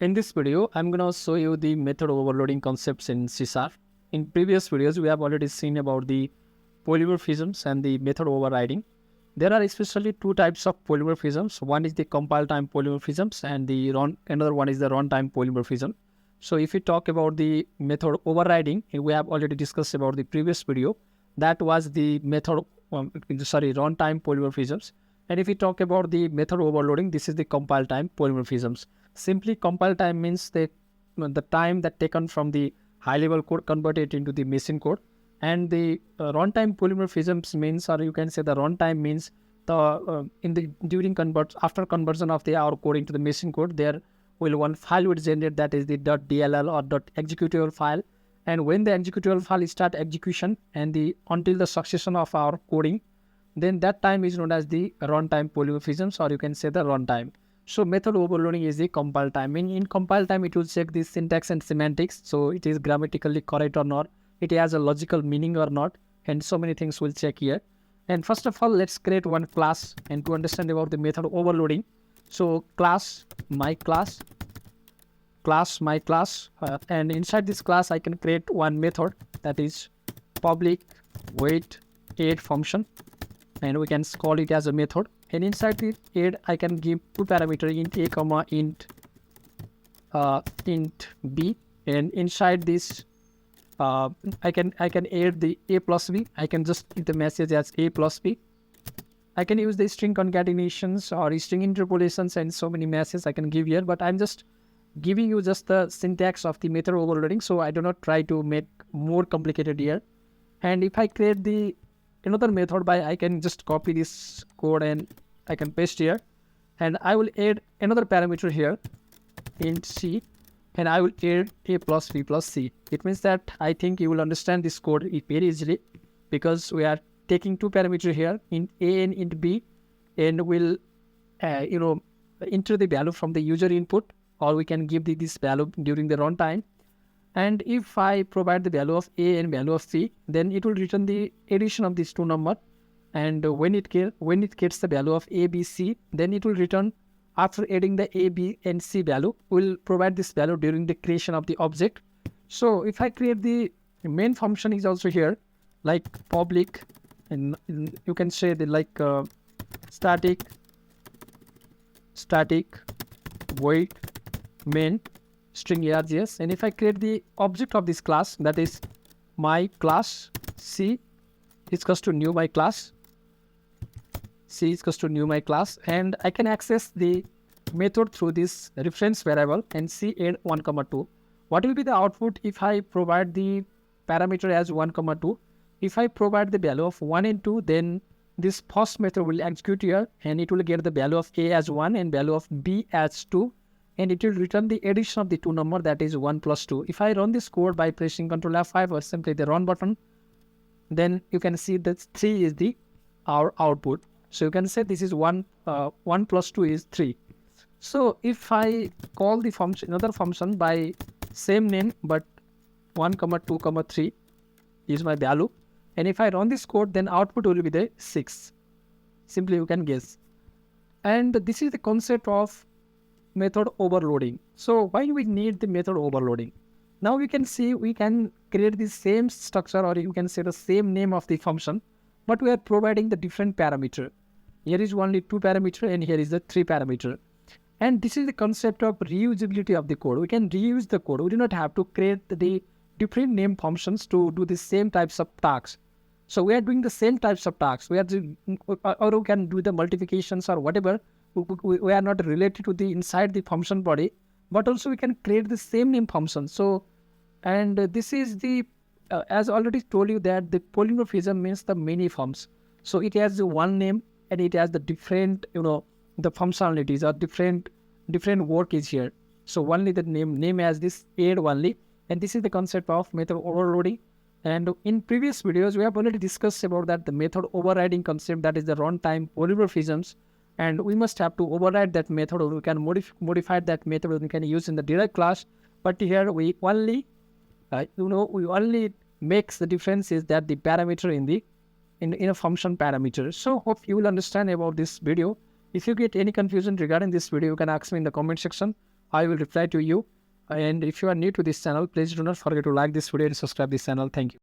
In this video, I'm going to show you the method overloading concepts in C#. In previous videos, we have already seen about the polymorphisms and the method overriding. There are especially two types of polymorphisms. One is the compile time polymorphisms and another one is the runtime polymorphism. So if we talk about the method overriding, we have already discussed about the previous video. That was the runtime polymorphisms. And if we talk about the method overloading, this is the compile time polymorphisms. Simply compile time means the time that taken from the high level code converted into the machine code. And the runtime polymorphisms means, or you can say the runtime means after conversion of our code into the machine code, there will one file would generate, that is the .dll or .executable file. And when the executable file start execution and until the succession of our coding, then that time is known as the runtime polymorphisms, or you can say the runtime. So method overloading is the compile time. In compile time, it will check the syntax and semantics. So it is grammatically correct or not, it has a logical meaning or not, and so many things will check here. And first of all, let's create one class and to understand about the method overloading. So class my class, and inside this class I can create one method, that is public wait add function, and we can call it as a method. And inside the add I can give two parameters, int a comma int b, and inside this I can add the a plus b. I can just give the message as a plus b. I can use the string concatenations or string interpolations and so many messages I can give here, but I'm just giving you just the syntax of the method overloading, so I do not try to make more complicated here. And if I create another method I can just copy this code and I can paste here, and I will add another parameter here, int c, and I will add a plus b plus c. It means that I think you will understand this code very easily, because we are taking two parameters here, int a and int b, and we'll enter the value from the user input, or we can give this value during the runtime. And if I provide the value of a and value of c, then it will return the addition of these two numbers. And when it gets the value of a, b, c, then it will return, after adding the a, b, and c value, will provide this value during the creation of the object. So if I create the main function is also here, like public, and you can say the static void main string args. And if I create the object of this class, that is my class c is equals to new my class, and I can access the method through this reference variable and c add 1, 2. What will be the output if I provide the parameter as 1, 2? If I provide the value of 1 and 2, then this first method will execute here, and it will get the value of a as 1 and value of b as 2, and it will return the addition of the two number, that is 1 plus 2. If I run this code by pressing Ctrl F5 or simply the run button, then you can see that 3 is our output. So you can say this is 1 plus 2 is 3. So if I call the another function by same name, but 1, 2, 3 is my value, and if I run this code, then output will be the 6. Simply you can guess. And this is the concept of method overloading. So why do we need the method overloading? Now we can see we can create the same structure, or you can say the same name of the function, but we are providing the different parameter. Here is only 2 parameter and here is the 3 parameter. And this is the concept of reusability of the code. We can reuse the code. We do not have to create the different name functions to do the same types of tasks. So we are doing the same types of tasks. Or we can do the multiplications or whatever. We are not related to the inside the function body, but also we can create the same name function. So, and this is the as already told you that the polymorphism means the many forms. So it has the one name and it has the different the functionalities or different work is here. So only the name has this add only, and this is the concept of method overloading. And in previous videos we have already discussed about that the method overriding concept, that is the runtime polymorphisms. And we must have to override that method, or we can modify that method, or we can use in the direct class. But here we only makes the difference is that the parameter in a function parameter. So hope you will understand about this video. If you get any confusion regarding this video, you can ask me in the comment section, I will reply to you. And if you are new to this channel, please do not forget to like this video and subscribe this channel. Thank you.